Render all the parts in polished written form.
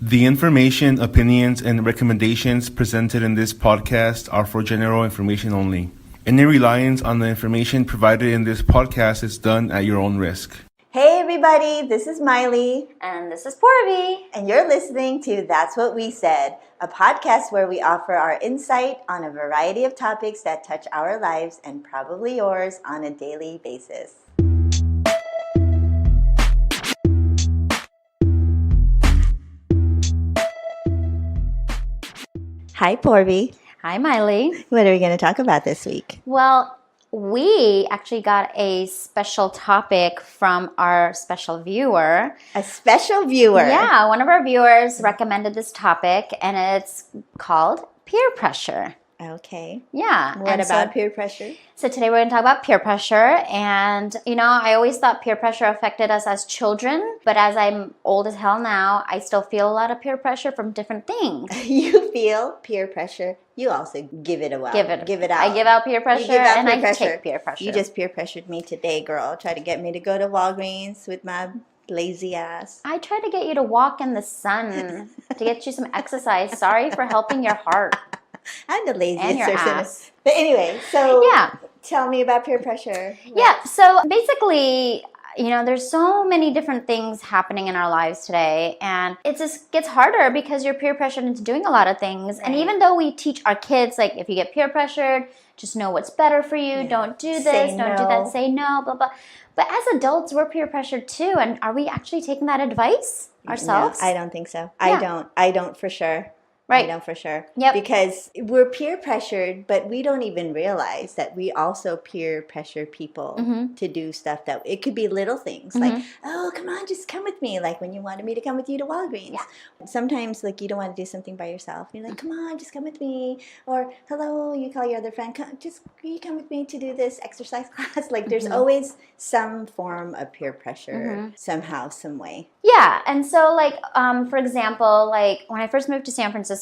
The information, opinions, and recommendations presented in this podcast are for general information only. Any reliance on the information provided in this podcast is done at your own risk. Hey everybody, this is Miley. And this is Porby. And you're listening to That's What We Said, a podcast where we offer our insight on a variety of topics that touch our lives and probably yours on a daily basis. Hi, Porby. Hi, Miley. What are we going to talk about this week? Well, we actually got a special topic from our special viewer. A special viewer? Yeah, one of our viewers recommended this topic, and it's called peer pressure. Okay. Yeah. What about peer pressure? So today we're going to talk about peer pressure. And, I always thought peer pressure affected us as children. But as I'm old as hell now, I still feel a lot of peer pressure from different things. You feel peer pressure. You also give it out. Give it out. I give out peer pressure I take peer pressure. You just peer pressured me today, girl. Tried to get me to go to Walgreens with my lazy ass. I tried to get you to walk in the sun to get you some exercise. Sorry for helping your heart. I'm the laziest and your person. Ass. But anyway, so yeah. Tell me about peer pressure. Yeah, so basically, there's so many different things happening in our lives today, and it just gets harder because you're peer pressured into doing a lot of things. Right. And even though we teach our kids, like, if you get peer pressured, just know what's better for you. Yeah. Don't do this, do that, say no, blah, blah. But as adults, we're peer pressured too, and are we actually taking that advice ourselves? No, I don't think so. Yeah. I don't for sure. Right. I know for sure. Yep. Because we're peer pressured, but we don't even realize that we also peer pressure people to do stuff that it could be little things like, oh, come on, just come with me. Like when you wanted me to come with you to Walgreens. Yeah. Sometimes like you don't want to do something by yourself. You're like, come on, just come with me. Or hello, you call your other friend, can you come with me to do this exercise class? Like there's always some form of peer pressure somehow, some way. Yeah. And so like, for example, like when I first moved to San Francisco,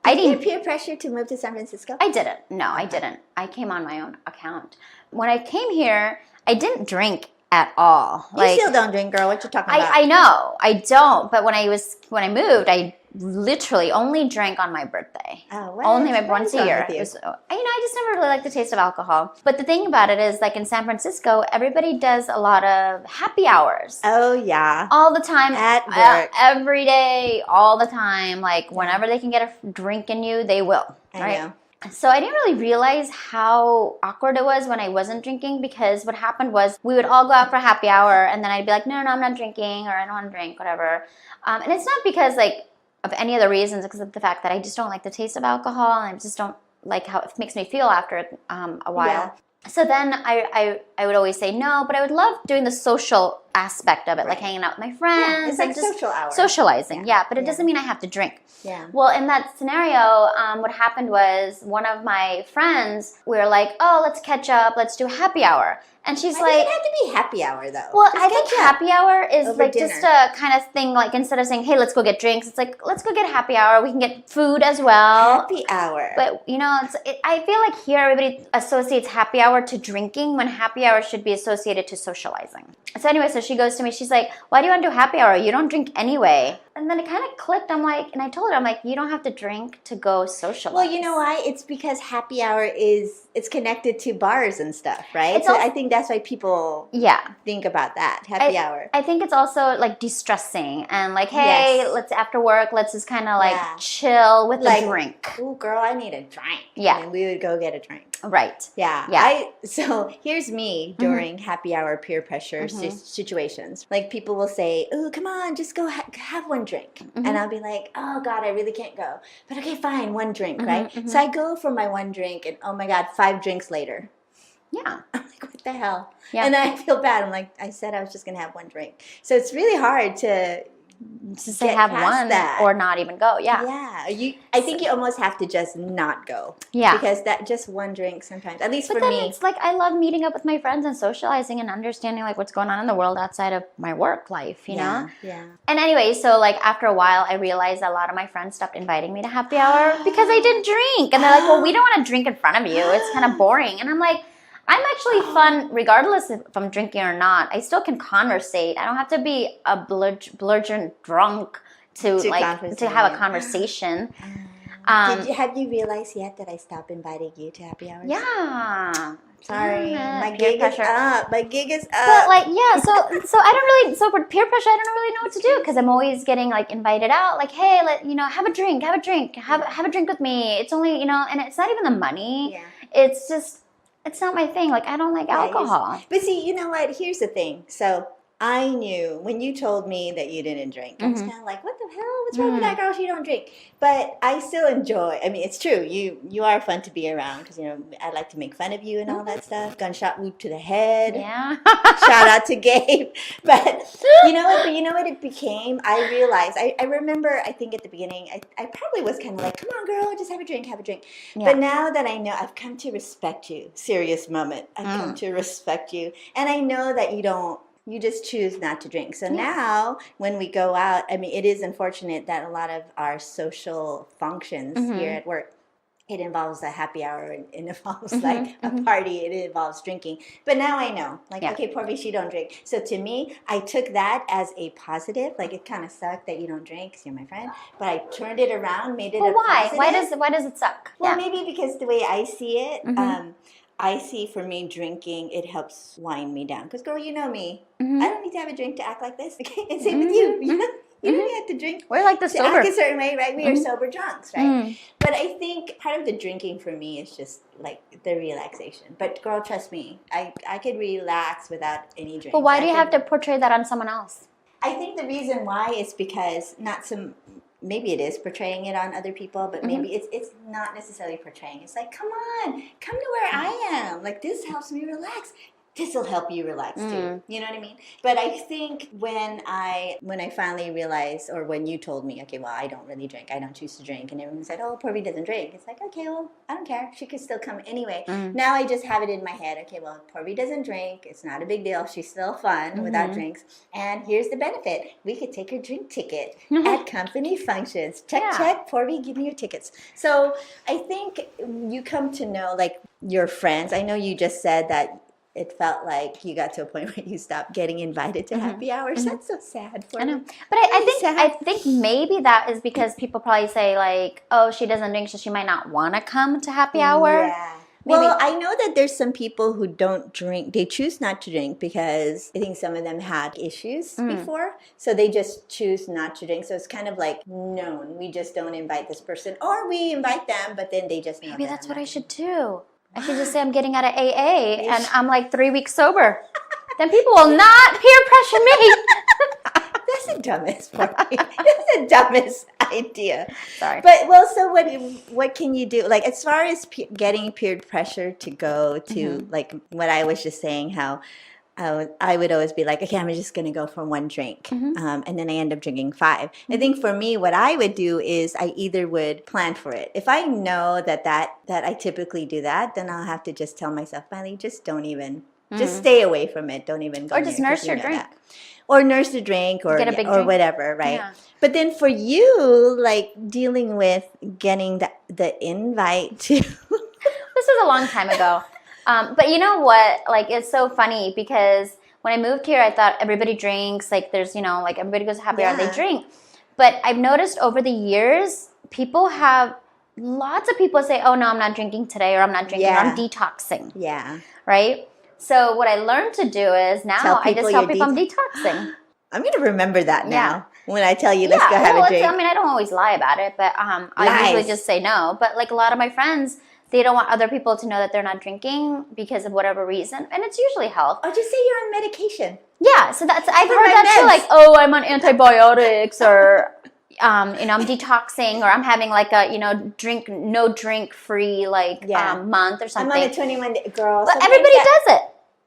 I didn't peer pressure to move to San Francisco? I didn't. No, I didn't. I came on my own account. When I came here, I didn't drink at all. You still don't drink, girl. What you talking about? I know. I don't. But when I moved, I literally only drank on my birthday. Oh, wow. Only once a year. I just never really liked the taste of alcohol. But the thing about it is, like in San Francisco, everybody does a lot of happy hours. Oh, yeah. All the time. At work. Every day, all the time. Like whenever they can get a drink in you, they will. I know. So I didn't really realize how awkward it was when I wasn't drinking, because what happened was we would all go out for happy hour and then I'd be like, no, I'm not drinking, or I don't want to drink, whatever. And it's not because like of any other reasons, because of the fact that I just don't like the taste of alcohol, and I just don't like how it makes me feel after a while. Yeah. So then I would always say no, but I would love doing the social aspect of it, like hanging out with my friends. Yeah, it's like just social hour. Socializing, but it doesn't mean I have to drink. Yeah. Well, in that scenario, what happened was one of my friends, we were like, oh, let's catch up, let's do a happy hour. And she's Why like... does it have to be happy hour, though? Well, I think happy hour is over like dinner. just a kind of thing, like instead of saying, hey, let's go get drinks, it's like, let's go get happy hour. We can get food as well. Happy hour. But, I feel like here everybody associates happy hour to drinking when happy hour should be associated to socializing. So anyway, so she goes to me, she's like, why do you want to do happy hour? You don't drink anyway. And then it kind of clicked. I'm like, and I told her, I'm like, you don't have to drink to go socialize. Well, you know why? It's because happy hour it's connected to bars and stuff, right? I think that's why people think about that, happy hour. I think it's also like de-stressing and like, hey, let's after work, let's just kind of like chill with a drink. Ooh, girl, I need a drink. Yeah. And we would go get a drink. Right. Yeah. So here's me during happy hour peer pressure situations. Like people will say, ooh, come on, just go have one drink. And I'll be like, oh God, I really can't go. But okay, fine, one drink, right? So I go for my one drink and oh my God, 5 drinks later. Yeah. I'm like, what the hell? Yeah. And then I feel bad. I'm like, I said I was just going to have one drink. So it's really hard to say have one or not even go. Yeah. I think you almost have to just not go. Yeah. Because that just one drink sometimes, at least but for then me. It's like I love meeting up with my friends and socializing and understanding like what's going on in the world outside of my work life, you know? Yeah. And anyway, so like after a while I realized a lot of my friends stopped inviting me to happy hour because I didn't drink. And they're like, well, we don't want to drink in front of you. It's kind of boring. And I'm like, I'm actually fun regardless if I'm drinking or not. I still can conversate. I don't have to be a belligerent drunk to have a conversation. conversation. Have you realized yet that I stopped inviting you to happy hours? Yeah. Sorry, Darn it. my Peer gig pressure. is up. My gig is up. But like, yeah, so I don't really, so for peer pressure, I don't really know what to do because I'm always getting like invited out, like, hey, have a drink, have a drink with me. It's only, and it's not even the money. Yeah. It's just, it's not my thing. Like, I don't like alcohol. But see, you know what? Here's the thing. So I knew when you told me that you didn't drink, I was kind of like, what the hell? What's wrong with that girl? She don't drink. But I still enjoy. I mean, it's true. You are fun to be around because, I like to make fun of you and all that stuff. Gunshot wound to the head. Yeah. Shout out to Gabe. But you know what it became? I realized, I remember, I think at the beginning, I probably was kind of like, come on, girl, just have a drink. Yeah. But now that I know, I've come to respect you. Serious moment. I've come to respect you. And I know that you just choose not to drink. So now when we go out, I mean, it is unfortunate that a lot of our social functions here at work, it involves a happy hour, it involves like a party, it involves drinking. But now I know, like, okay, Porvi, she don't drink. So to me, I took that as a positive. Like, it kind of sucked that you don't drink because you're my friend. But I turned it around, made it a positive. Why does it suck? Well, maybe because the way I see it, I see for me drinking, it helps wind me down. Because, girl, you know me. I don't need to have a drink to act like this. Okay? And same with you. You don't have to drink. We're like the to sober. act a certain way, right? We are sober drunks, right? But I think part of the drinking for me is just like the relaxation. But, girl, trust me, I could relax without any drink. But why do you have to portray that on someone else? I think the reason why is because maybe it is portraying it on other people, but maybe it's not necessarily portraying. It's like, come on, come to where I am. Like, this helps me relax. This will help you relax too. You know what I mean? But I think when I finally realized, or when you told me, okay, well, I don't really drink. I don't choose to drink. And everyone said, oh, Porvi doesn't drink. It's like, okay, well, I don't care. She could still come anyway. Now I just have it in my head. Okay, well, Porvi doesn't drink. It's not a big deal. She's still fun without drinks. And here's the benefit. We could take her drink ticket at company functions. Check. Porvi, give me your tickets. So I think you come to know, like, your friends. I know you just said that it felt like you got to a point where you stopped getting invited to happy hours. That's so sad for I know. me. But I think maybe that is because people probably say like, oh, she doesn't drink, so she might not want to come to happy hour. Yeah. Well, I know that there's some people who don't drink. They choose not to drink because I think some of them had issues before. So they just choose not to drink. So it's kind of like known. We just don't invite this person. Or we invite them, but then they just know Maybe that that's I'm what not I should do. I should just say I'm getting out of AA and I'm like 3 weeks sober. Then people will not peer pressure me. That's the dumbest part. That's the dumbest idea. Sorry. But, well, so what can you do? Like, as far as getting peer pressure to go to, like, what I was just saying, how I would always be like, okay, I'm just going to go for one drink. And then I end up drinking 5. I think for me, what I would do is I either would plan for it. If I know that I typically do that, then I'll have to just tell myself, Miley, just don't even, just stay away from it. Don't even go Or just near it, 'cause nurse you your know drink. that. Or nurse the drink or Get a big drink. whatever, right? Yeah. But then for you, like, dealing with getting the invite to... This was a long time ago. But you know what? Like, it's so funny because when I moved here, I thought everybody drinks. Like, there's, like, everybody goes to happy hour, they drink. But I've noticed over the years, lots of people say, oh, no, I'm not drinking today, or I'm not drinking, or I'm detoxing. Yeah. Right? So what I learned to do is now I just tell people I'm detoxing. I'm going to remember that now when I tell you, let's go have a drink. I mean, I don't always lie about it, but I usually just say no. But like a lot of my friends, they don't want other people to know that they're not drinking because of whatever reason. And it's usually health. Or just say you're on medication. Yeah, so I've heard that too, like, oh, I'm on antibiotics, or I'm detoxing, or I'm having like a no drink free month or something. I'm on a 21-day girl. But everybody does it.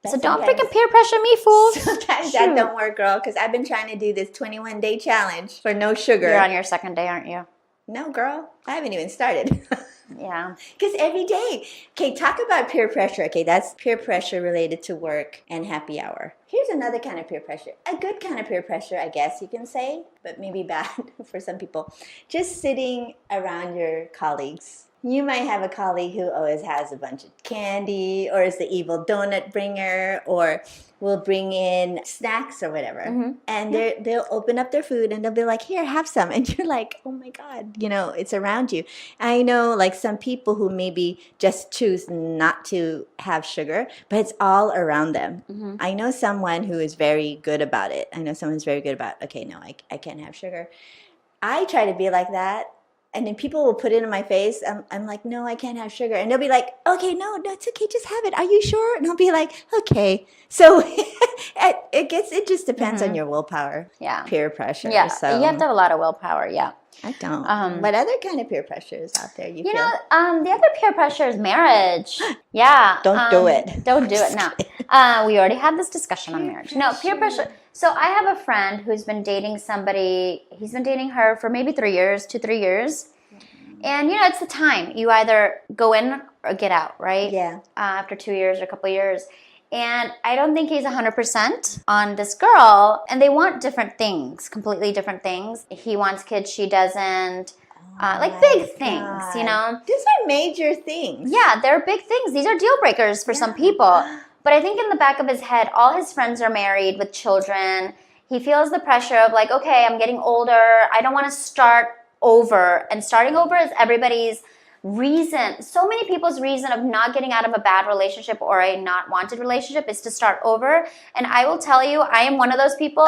So don't freaking peer pressure me, fools. Sometimes that don't work, girl, because I've been trying to do this 21-day challenge for no sugar. You're on your second day, aren't you? No, girl. I haven't even started. Yeah. Because every day. Okay, talk about peer pressure. Okay, that's peer pressure related to work and happy hour. Here's another kind of peer pressure. A good kind of peer pressure, I guess you can say, but maybe bad for some people. Just sitting around your colleagues. You might have a colleague who always has a bunch of candy, or is the evil donut bringer, or will bring in snacks or whatever, Mm-hmm. and they'll open up their food and they'll be like, "Here, have some," and you're like, "Oh my God," it's around you. I know, like some people who maybe just choose not to have sugar, but it's all around them. Mm-hmm. I know someone who is very good about it. I know someone's very good about, okay, no, I can't have sugar. I try to be like that. And then people will put it in my face. I'm like, no, I can't have sugar. And they'll be like, okay, no, it's okay. Just have it. Are you sure? And I'll be like, okay. So it just depends on your willpower. Yeah. Peer pressure. Yeah. So You have to have a lot of willpower. Yeah. I don't. What other kind of peer pressure is out there? You feel? The other peer pressure is marriage. Yeah. Don't do it. Don't do it. No. We already had this discussion on marriage. No, peer pressure. So I have a friend who's been dating somebody. He's been dating her for maybe 3 years, 2-3 years. And, it's the time. You either go in or get out, right? Yeah. After 2 years or a couple of years. And I don't think he's 100% on this girl. And they want different things, completely different things. He wants kids, she doesn't. Like big things, These are major things. Yeah, they're big things. These are deal breakers for some people. But I think in the back of his head, all his friends are married with children. He feels the pressure of like, okay, I'm getting older. I don't want to start over. And starting over is everybody's reason. So many people's reason of not getting out of a bad relationship or a not wanted relationship is to start over. And I will tell you, I am one of those people.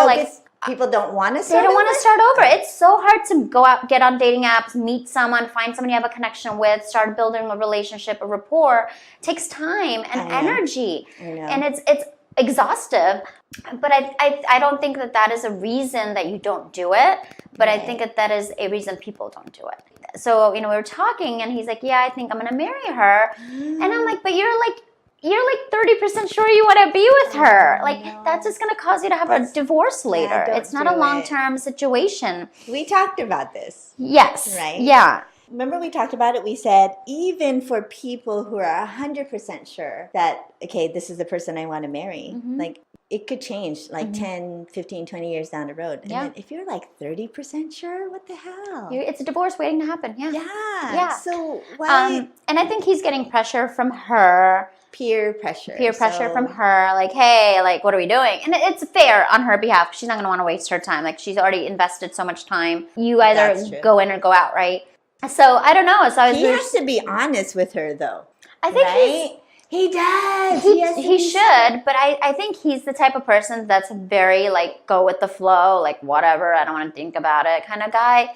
People don't want to They start don't over? want to start over. It's so hard to go out, get on dating apps, meet someone, find someone you have a connection with, start building a relationship, a rapport. It takes time and energy. I know. And it's exhaustive. But I don't think that is a reason that you don't do it. But I think that is a reason people don't do it. So, we were talking and he's like, yeah, I think I'm going to marry her. And I'm like, but you're like 30% sure you want to be with her. That's just going to cause you to have a divorce later. don't It's not do a long-term situation. We talked about this. Yes. Right? Yeah. Remember we talked about it? We said even for people who are 100% sure that, okay, this is the person I want to marry, it could change 10, 15, 20 years down the road. And then if you're 30% sure, what the hell? It's a divorce waiting to happen. Yeah. Yeah. So why? And I think he's getting pressure from her. Peer pressure. From her, like, hey, what are we doing? And it's fair on her behalf. She's not going to want to waste her time. She's already invested so much time. You either go in or go out, right? So I don't know. So he has to be honest with her, though. I think he does. He should, but I think he's the type of person that's very go with the flow, whatever, I don't want to think about it kind of guy.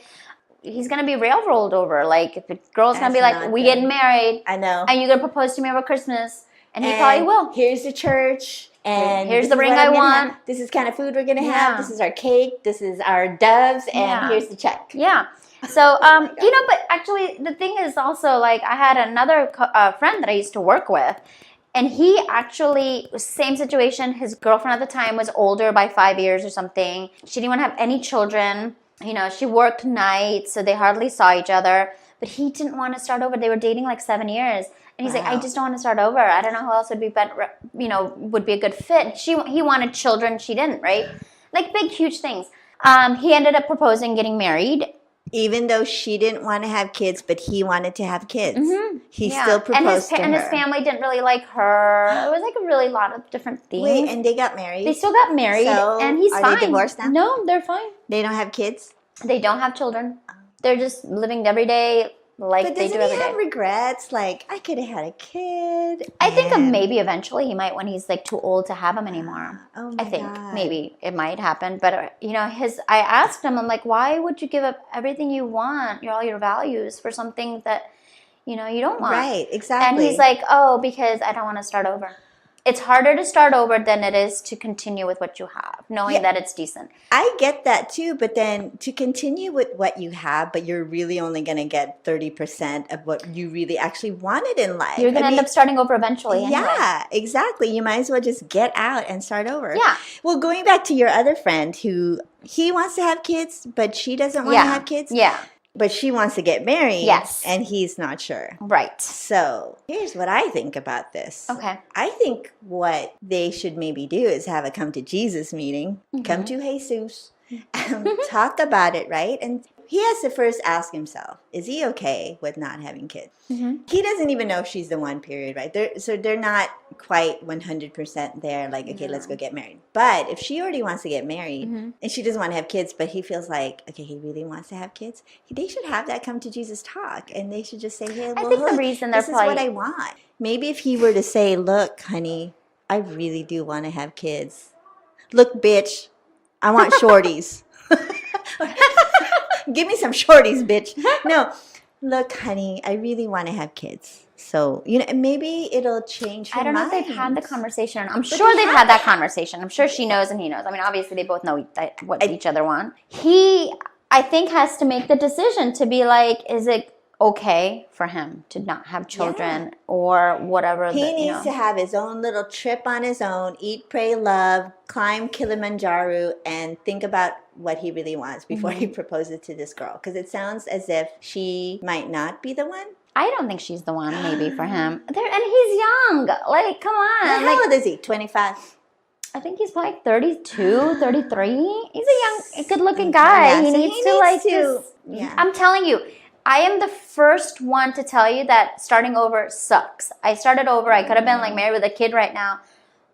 He's going to be railrolled over. If the girl's going to be like, we getting married. I know. And you're going to propose to me over Christmas. And he probably will. Here's the church. And here's the ring I want. This is kind of food we're going to have. This is our cake. This is our doves. And here's the check. Yeah. So, but actually the thing is also I had another friend that I used to work with. And he actually, same situation. His girlfriend at the time was older by 5 years or something. She didn't want to have any children. She worked nights, so they hardly saw each other. But he didn't want to start over. They were dating 7 years. And he's like, I just don't want to start over. I don't know who else would be better, would be a good fit. He wanted children. She didn't, right? Big, huge things. He ended up proposing getting married. Even though she didn't want to have kids, but he wanted to have kids. He still proposed to her. And his family didn't really like her. It was a really lot of different things. Wait, and they got married? They still got married, and he's fine. Are they divorced now? No, they're fine. They don't have kids? They don't have children. They're just living every day but they do every day. But doesn't he have regrets? I could have had a kid. I think maybe eventually he might when he's too old to have him anymore. Oh my I think God. maybe it might happen. But I asked him, I'm like, why would you give up everything you want, all your values for something that you don't want? Right, exactly. And he's like, oh, because I don't want to start over. It's harder to start over than it is to continue with what you have, knowing that it's decent. I get that too, but then to continue with what you have, but you're really only going to get 30% of what you really actually wanted in life. You're going to end up starting over eventually anyway. Yeah, exactly. You might as well just get out and start over. Yeah. Well, going back to your other friend who he wants to have kids, but she doesn't want to have kids. Yeah. But she wants to get married. Yes. And he's not sure. Right. So here's what I think about this. Okay. I think what they should maybe do is have a come to Jesus meeting. Come to Jesus. Talk about it, right? And he has to first ask himself, is he okay with not having kids? He doesn't even know if she's the one, period, right? So they're not quite 100% there, like, okay, let's go get married. But if she already wants to get married and she doesn't want to have kids, but he feels like, okay, he really wants to have kids, they should have that come to Jesus talk. And they should just say, hey, well, I think the look, reason they're this is what probably- I want. Maybe if he were to say, look, honey, I really do want to have kids. Look, bitch, I want shorties. Give me some shorties, bitch. No, look, honey, I really want to have kids. So, maybe it'll change her I don't know if mind. they've had the conversation. I'm sure they've had that conversation. I'm sure she knows and he knows. I mean, obviously they both know what each other want. He, I think, has to make the decision to be like, is it okay for him to not have children or whatever? He needs to have his own little trip on his own, eat, pray, love, climb Kilimanjaro, and think about what he really wants before he proposes to this girl. Because it sounds as if she might not be the one. I don't think she's the one, maybe, for him. And he's young. Like, come on. How old is he? 25? I think he's probably 32, 33. He's a young, good-looking guy. Yeah, he so needs to just... Yeah. I'm telling you, I am the first one to tell you that starting over sucks. I started over. I could have been like married with a kid right now.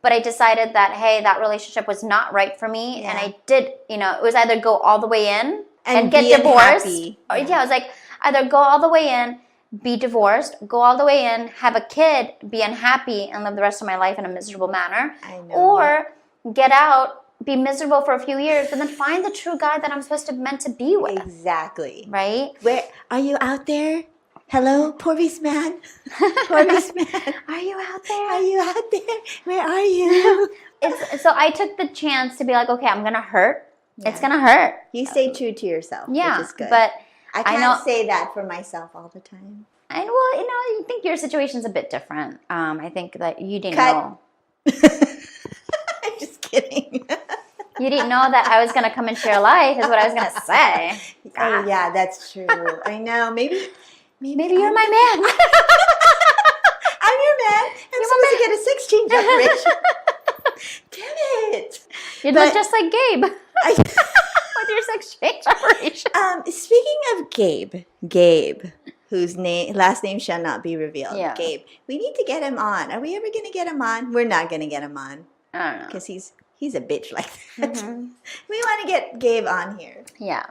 But I decided that, hey, that relationship was not right for me. Yeah. And I did, it was either go all the way in and be get divorced. unhappy. Or, I was like, either go all the way in, be divorced, go all the way in, have a kid, be unhappy, and live the rest of my life in a miserable manner. I know. Or get out, be miserable for a few years, but then find the true guy that I'm meant to be with. Exactly. Right? Where are you out there? Hello, Porvis man. Porvis man. Are you out there? Are you out there? Where are you? So I took the chance to be like, okay, I'm gonna hurt. Yeah. It's gonna hurt. You stay true to yourself, Yeah, which is good. but I I can't know- say that for myself all the time. and well, I think your situation's a bit different. I think that you didn't Cut. know. I'm just kidding. You didn't know that I was gonna come into your life. Is what I was gonna say. Oh yeah, that's true. I know. Maybe Maybe you're my man. I'm your man. I'm supposed to get a sex change operation. Damn it. You But- look just like Gabe I, with your sex change operation. speaking of Gabe, whose last name shall not be revealed. Yeah. Gabe. We need to get him on. Are we ever going to get him on? We're not going to get him on I don't know. because he's a bitch like that. Mm-hmm. We want to get Gabe on here. Yeah.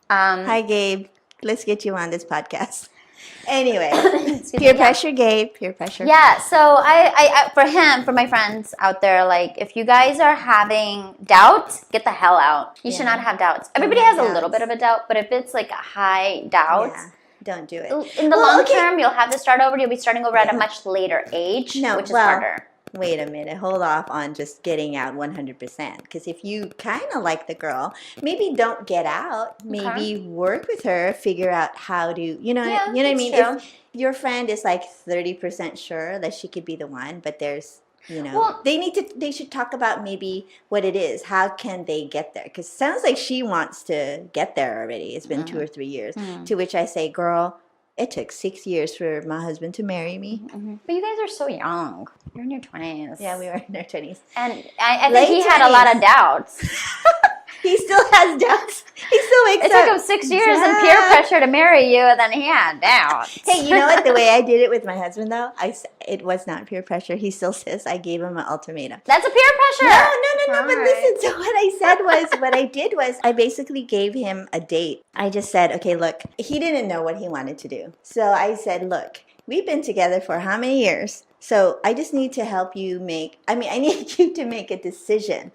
Hi, Gabe. Let's get you on this podcast. Anyway, Excuse me, peer yeah. pressure, Gabe. Peer pressure. Yeah, so I for my friends out there, like, if you guys are having doubts, get the hell out. You should Yeah. not have doubts. Everybody have has a little doubts. bit of a doubt, but if it's like a high doubt, Yeah, don't do it. in the Well, long okay. term, you'll have to start over. You'll be starting over at a Yeah. much later age, No, which is well, harder. Wait a minute, hold off on just getting out 100%. Because if you kind of like the girl, maybe don't get out. Maybe work with her, figure out how to, Yeah, you know what I that's mean? true. If your friend is like 30% sure that she could be the one, but there's, Well- they should talk about maybe what it is. How can they get there? Because it sounds like she wants to get there already. It's been 2 or 3 years. To which I say, girl, it took 6 years for my husband to marry me. But you guys are so young. You're in your 20s. Yeah, we were in our 20s. And I think Late he had a lot 20s. of doubts. He still has doubts. He still wakes It up. took him 6 years and peer pressure to marry you, and then he had doubts. Hey, you know what? The way I did it with my husband, though, it was not peer pressure. He still says I gave him an ultimatum. That's a peer pressure. No. But Alright. listen. So what I did was, I basically gave him a date. I just said, okay, look, he didn't know what he wanted to do. So I said, look, we've been together for how many years? So I just need to help you I need you to make a decision.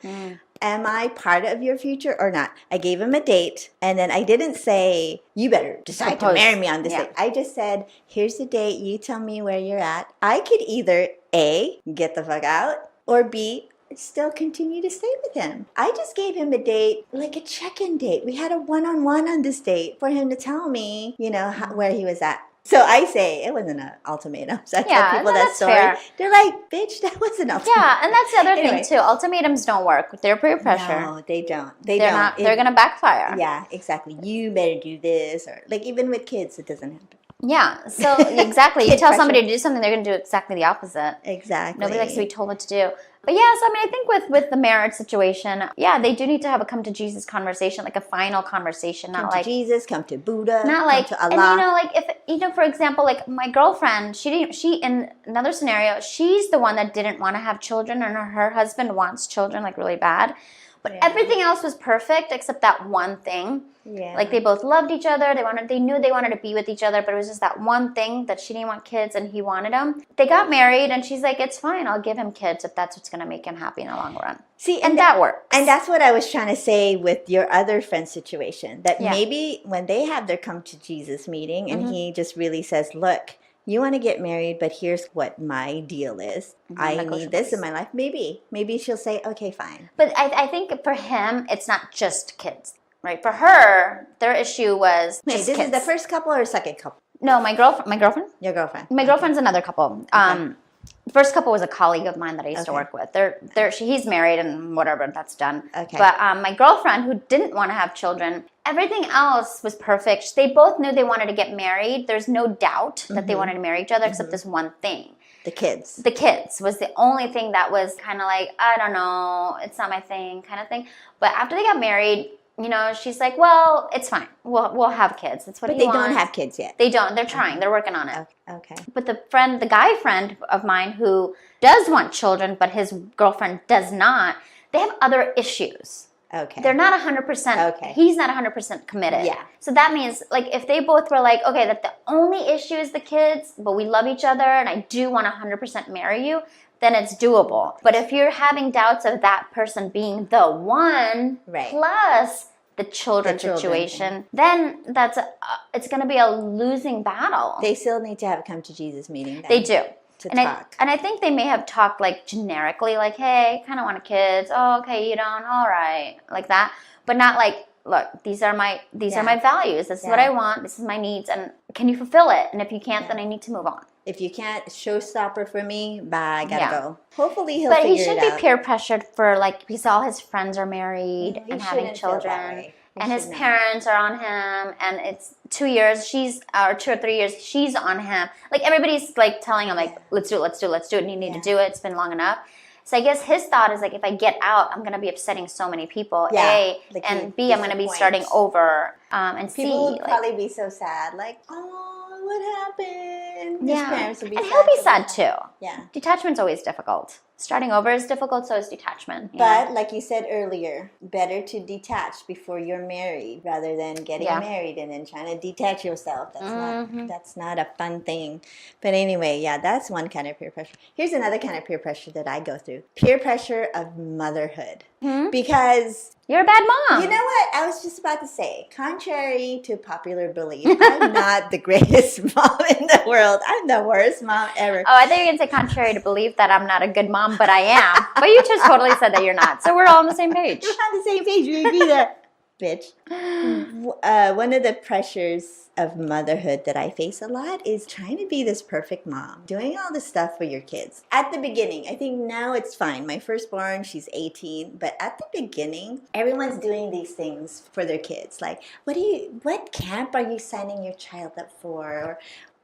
Am I part of your future or not? I gave him a date, and then I didn't say, you better decide to Propose. marry me on this Yeah. date. I just said, here's the date. You tell me where you're at. I could either A, get the fuck out, or B, still continue to stay with him. I just gave him a date, like a check-in date. We had a one-on-one on this date for him to tell me, where he was at. So I say, it wasn't an ultimatum. So I Yeah, tell people no, that that's story. fair. They're like, bitch, that was an ultimatum. Yeah, and that's the other Anyway. thing too. Ultimatums don't work. They're peer pressure. No, they don't. they're don't. not. They're gonna backfire. Yeah, exactly. You better do this, or like even with kids, it doesn't happen. Yeah. So exactly, you Kid tell pressure. somebody to do something, they're gonna do exactly the opposite. Exactly. Nobody likes to be told what to do. But yeah, so I mean, I think with the marriage situation, yeah, they do need to have a come to Jesus conversation, like a final conversation, not Come like to Jesus, come to Buddha, not come like, to and Allah. you know, like if for example, like my girlfriend, she in another scenario, she's the one that didn't want to have children, and her husband wants children like really bad, but everything else was perfect except that one thing. Yeah. Like they both loved each other. They knew they wanted to be with each other, but it was just that one thing that she didn't want kids and he wanted them. They got married, and she's like, "It's fine. I'll give him kids if that's what's gonna make him happy in the long run." See, And that works. And that's what I was trying to say with your other friend situation. That Yeah. maybe when they have their come to Jesus meeting, and Mm-hmm. he just really says, "Look, you want to get married, but here's what my deal is. I need this in my life." Maybe she'll say, "Okay, fine." But I think for him, it's not just kids, right? For her, their issue was Wait, just this kids. is the first couple or second couple? No, my girlfriend. Your girlfriend. My girlfriend's another couple. The first couple was a colleague of mine that I used to Okay. work with. He's married and whatever, that's done. Okay. But my girlfriend, who didn't want to have children, everything else was perfect. They both knew they wanted to get married. There's no doubt that they wanted to marry each other, except this one thing. The kids. The kids was the only thing that was kind of like, I don't know, it's not my thing kind of thing. But after they got married, you know, she's like, well, it's fine. We'll have kids. That's what But he they wants. don't have kids yet. They don't. They're trying. They're working on it. Okay. But the guy friend of mine who does want children, but his girlfriend does not, they have other issues. Okay. They're not 100%. Okay. He's not 100% committed. Yeah. So that means, like, if they both were like, okay, that the only issue is the kids, but we love each other and I do want to 100% marry you, then it's doable. But if you're having doubts of that person being the one, Right. plus the children The children, situation, then it's going to be a losing battle. They still need to have a come to Jesus meeting. Then. They do. To and talk. I think they may have talked like generically, like, hey, kind of want kids. Oh, okay, you don't. All right, like that. But not like, look, these are my values. This is what I want. This is my needs. And can you fulfill it? And if you can't, then I need to move on. If you can't, showstopper for me, bye, gotta Yeah. go. Hopefully he'll But figure he shouldn't it be out. peer pressured for like, because all his friends are married No, he and having shouldn't feel that children. way. He And his should not. parents are on him, and it's 2 years, or 2 or 3 years, she's on him. Like, everybody's like telling him, like, let's do it, and you need to do it, it's been long enough. So I guess his thought is like, if I get out, I'm going to be upsetting so many people, Yeah, A, like and you B, I'm going to be disappoint. starting over, and C, People would like, probably be so sad, like, oh, what happened? His yeah. parents would be And sad. he'll be for sad that. too. Yeah. Detachment's always difficult. Starting over is difficult, so is detachment. you But know? like you said earlier, better to detach before you're married rather than getting Yeah. married and then trying to detach yourself. That's not a fun thing. But anyway, yeah, that's one kind of peer pressure. Here's another kind of peer pressure that I go through. Peer pressure of motherhood. Because You're a bad mom. you know what? I was just about to say, contrary to popular belief, I'm not the greatest mom in the world. I'm the worst mom ever. Oh, I thought you were going to say contrary to belief that I'm not a good mom, but I am. But you just totally said that you're not. So we're all on the same page. We're on the same page. We agree there, bitch. One of the pressures of motherhood that I face a lot is trying to be this perfect mom, doing all this stuff for your kids. At the beginning, I think now it's fine. My firstborn, she's 18, but at the beginning, everyone's doing these things for their kids. Like, what camp are you signing your child up for? Or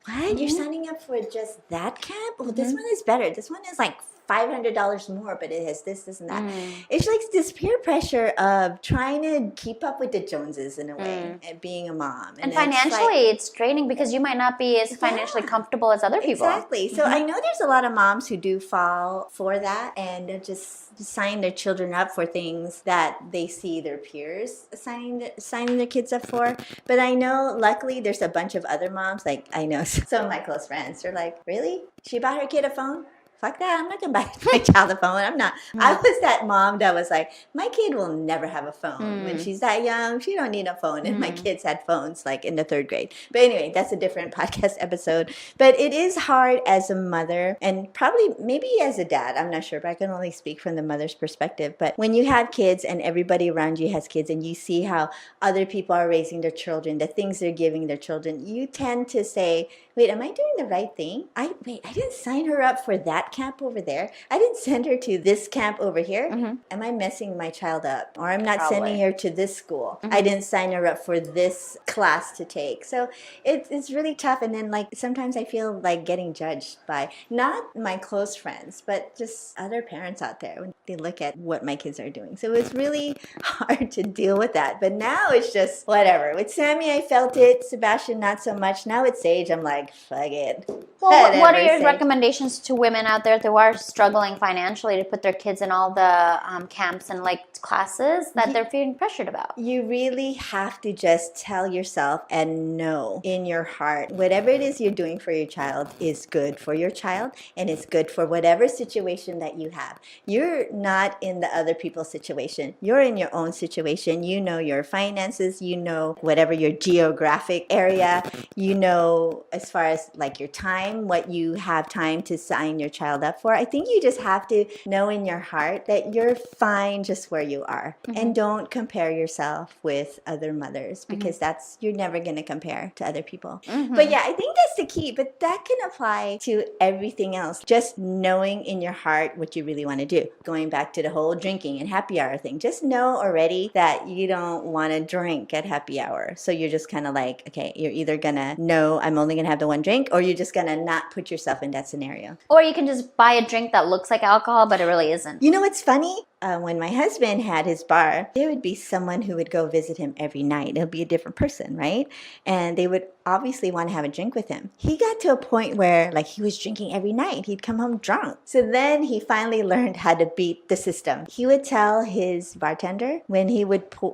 what? You're signing up for just that camp? Well, this one is better. This one is like $500 more, but it has this, and that. It's like this peer pressure of trying to keep up with the Joneses in a way, and being a mom. And it's financially, like- it's draining because you might not be as financially comfortable as other people. Exactly. So I know there's a lot of moms who do fall for that and they'll just sign their children up for things that they see their peers signing their kids up for. But I know, luckily, there's a bunch of other moms. Like, I know some of my close friends are like, really? She bought her kid a phone? Fuck that, I'm not gonna buy my child a phone. I'm not. I was that mom that was like, my kid will never have a phone. When she's that young, she don't need a phone. And my kids had phones like in the 3rd grade. But anyway, that's a different podcast episode. But it is hard as a mother and probably maybe as a dad. I'm not sure, but I can only speak from the mother's perspective. But when you have kids and everybody around you has kids and you see how other people are raising their children, the things they're giving their children, you tend to say, wait, am I doing the right thing? I didn't sign her up for that that camp over there. I didn't send her to this camp over here. Am I messing my child up? Or I'm not sending her to this school. I didn't sign her up for this class to take. So it's really tough. And then like sometimes I feel like getting judged by not my close friends, but just other parents out there when they look at what my kids are doing. So it's really hard to deal with that. But now it's just whatever. With Sammy, I felt it. Sebastian, not so much. Now with Sage, I'm like, fuck it. Well, what are your Sage. recommendations to women out there who are struggling financially to put their kids in all the camps and like classes that they're feeling pressured about? You really have to just tell yourself and know in your heart whatever it is you're doing for your child is good for your child and it's good for whatever situation that you have. You're not in the other people's situation. You're in your own situation. You know your finances, you know whatever your geographic area, you know as far as like your time, what you have time to sign your child up for. I think you just have to know in your heart that you're fine just where you are and don't compare yourself with other mothers because you're never going to compare to other people. But yeah, I think that's the key, but that can apply to everything else. Just knowing in your heart what you really want to do. Going back to the whole drinking and happy hour thing, just know already that you don't want to drink at happy hour. So you're just kind of like, okay, you're either going to know I'm only going to have the one drink or you're just going to not put yourself in that scenario. Or you can just buy a drink that looks like alcohol, but it really isn't. You know what's funny? When my husband had his bar, there would be someone who would go visit him every night. It'll be a different person, right? And they would obviously want to have a drink with him. He got to a point where like he was drinking every night. He'd come home drunk. So then he finally learned how to beat the system. He would tell his bartender when they would pour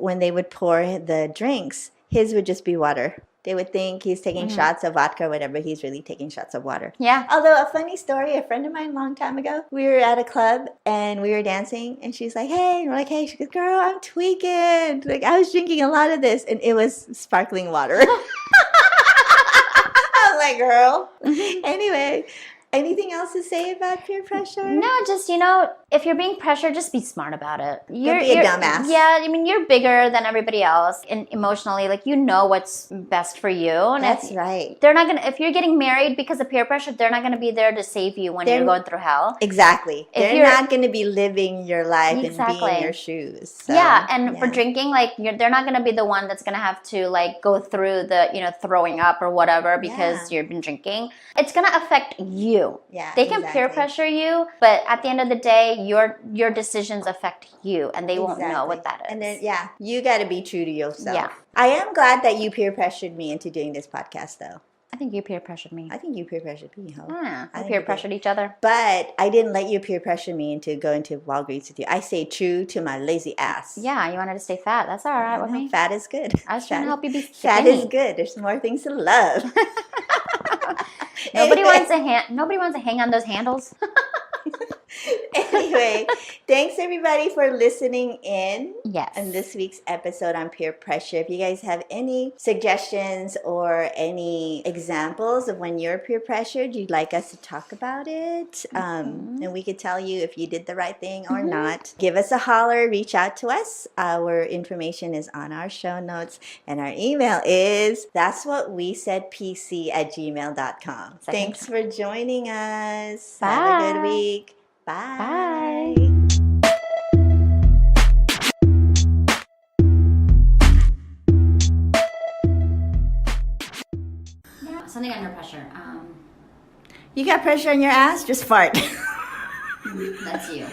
the drinks, his would just be water. They would think he's taking shots of vodka or whatever. He's really taking shots of water. Yeah. Although a funny story, a friend of mine a long time ago, we were at a club and we were dancing and she's like, hey. And we're like, hey. She goes, girl, I'm tweaking. Like I was drinking a lot of this and it was sparkling water. I was like, girl. Anyway, anything else to say about peer pressure? No, just, if you're being pressured, just be smart about it. Don't be a dumbass. Yeah, I mean, you're bigger than everybody else and emotionally, like, you know what's best for you. And That's right. They're not going to, if you're getting married because of peer pressure, they're not going to be there to save you when you're going through hell. Exactly. They're not going to be living your life and be in your shoes. So, yeah, and for drinking, like, they're not going to be the one that's going to have to, like, go through the, throwing up or whatever because you've been drinking. It's going to affect you. Yeah, they can peer pressure you, but at the end of the day, your decisions affect you, and they won't know what that is. And then, you got to be true to yourself. Yeah. I am glad that you peer pressured me into doing this podcast, though. I think you peer pressured me. I think you peer pressured me, Ho. Yeah, we peer pressured each other. But I didn't let you peer pressure me into going to Walgreens with you. I stay true to my lazy ass. Yeah, you wanted to stay fat. That's all right with me. Fat is good. I was trying to help you be skinny. Fat is good. There's more things to love. Nobody wants to hang on those handles. Anyway, thanks everybody for listening in Yes. on this week's episode on peer pressure. If you guys have any suggestions or any examples of when you're peer pressured, you'd like us to talk about it, and we could tell you if you did the right thing or not, give us a holler, reach out to us. Our information is on our show notes, and our email is thatswhatwesaidpc@gmail.com. Thanks for joining us. Bye. Have a good week. Bye. Bye. Something under pressure. You got pressure on your ass? Just fart. That's you.